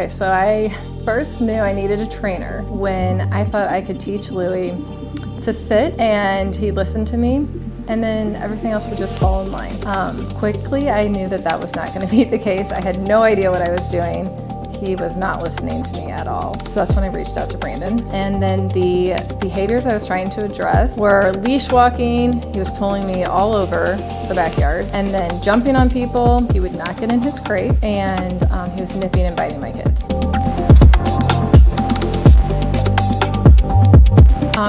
Okay, so I first knew I needed a trainer when I thought I could teach Louie to sit and he listened to me, and then everything else would just fall in line. Quickly, I knew that that was not going to be the case. I had no idea what I was doing. He was not listening to me at all. So that's when I reached out to Brandon. And then the behaviors I was trying to address were leash walking. He was pulling me all over the backyard, and then jumping on people. He would not get in his crate, and he was nipping and biting my kids.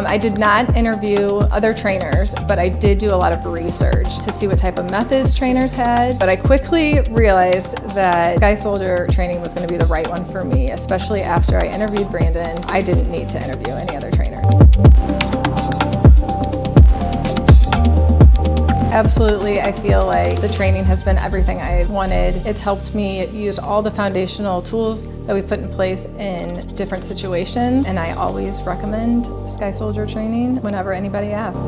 I did not interview other trainers, but I did do a lot of research to see what type of methods trainers had. But I quickly realized that Sky Soldier training was going to be the right one for me, especially after I interviewed Brandon. I didn't need to interview any other trainer. Absolutely, I feel like the training has been everything I wanted. It's helped me use all the foundational tools that we put in place in different situations, and I always recommend Sky Soldier training whenever anybody asks.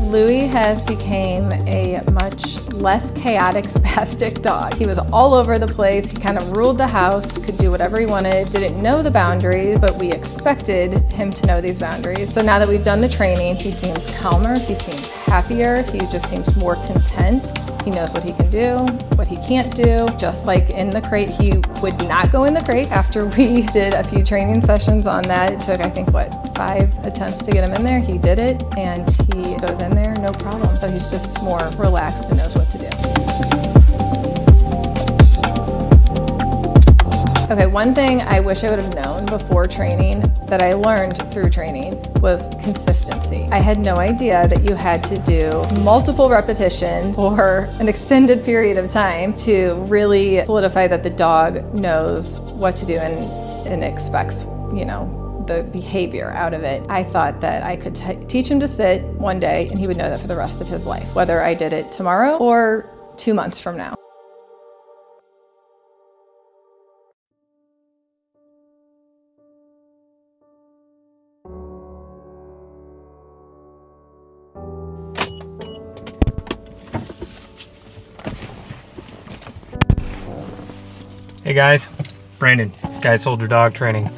Louie has become a much less chaotic, spastic dog. He was all over the place. He kind of ruled the house, could do whatever he wanted, didn't know the boundaries, but we expected him to know these boundaries. So now that we've done the training, he seems calmer, he seems happier, he just seems more content. He knows what he can do, what he can't do. Just like in the crate, he would not go in the crate. After we did a few training sessions on that, it took, I think, what, 5 attempts to get him in there. He did it, and he goes in there, no problem. So he's just more relaxed and knows what to do. Okay, one thing I wish I would have known before training that I learned through training was consistency. I had no idea that you had to do multiple repetitions for an extended period of time to really solidify that the dog knows what to do and expects, you know, the behavior out of it. I thought that I could teach him to sit one day and he would know that for the rest of his life, whether I did it tomorrow or 2 months from now. Hey guys, Brandon, Sky Soldier Dog Training.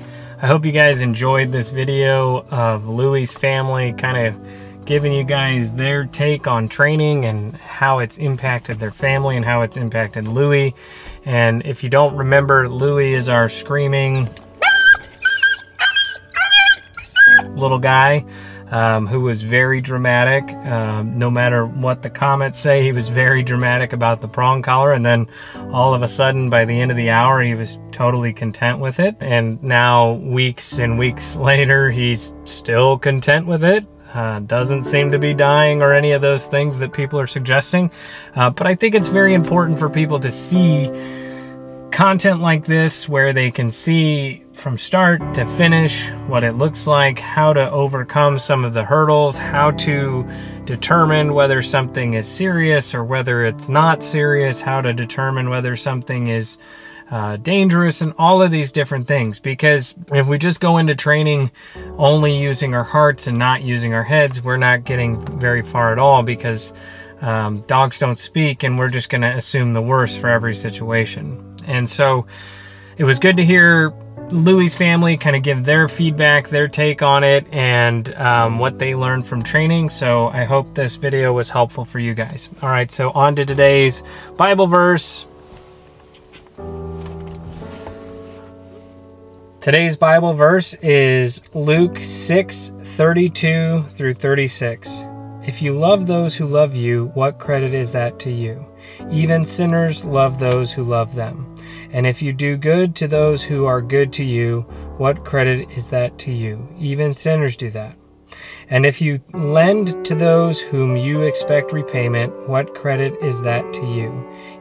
I hope you guys enjoyed this video of Louie's family, kind of giving you guys their take on training and how it's impacted their family and how it's impacted Louie. And if you don't remember, Louie is our screaming little guy who was very dramatic. No matter what the comments say, he was very dramatic about the prong collar, and then all of a sudden by the end of the hour he was totally content with it. And now weeks and weeks later he's still content with it. Doesn't seem to be dying or any of those things that people are suggesting. But I think it's very important for people to see content like this where they can see from start to finish what it looks like, how to overcome some of the hurdles, how to determine whether something is serious or whether it's not serious, how to determine whether something is dangerous, and all of these different things. Because if we just go into training only using our hearts and not using our heads, we're not getting very far at all, because dogs don't speak and we're just going to assume the worst for every situation. And so it was good to hear Louie's family kind of give their feedback, their take on it, and what they learned from training. So I hope this video was helpful for you guys. All right, so on to today's Bible verse. Today's Bible verse is Luke 6:32 through 36. If you love those who love you, what credit is that to you? Even sinners love those who love them. And if you do good to those who are good to you, what credit is that to you? Even sinners do that. And if you lend to those whom you expect repayment, what credit is that to you?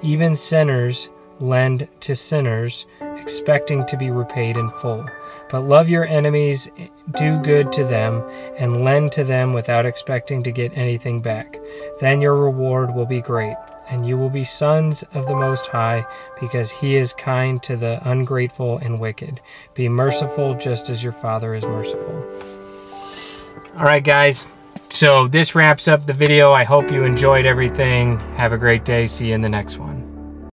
Even sinners lend to sinners, expecting to be repaid in full. But love your enemies, do good to them, and lend to them without expecting to get anything back. Then your reward will be great, and you will be sons of the Most High, because He is kind to the ungrateful and wicked. Be merciful just as your Father is merciful. All right, guys. So this wraps up the video. I hope you enjoyed everything. Have a great day. See you in the next one.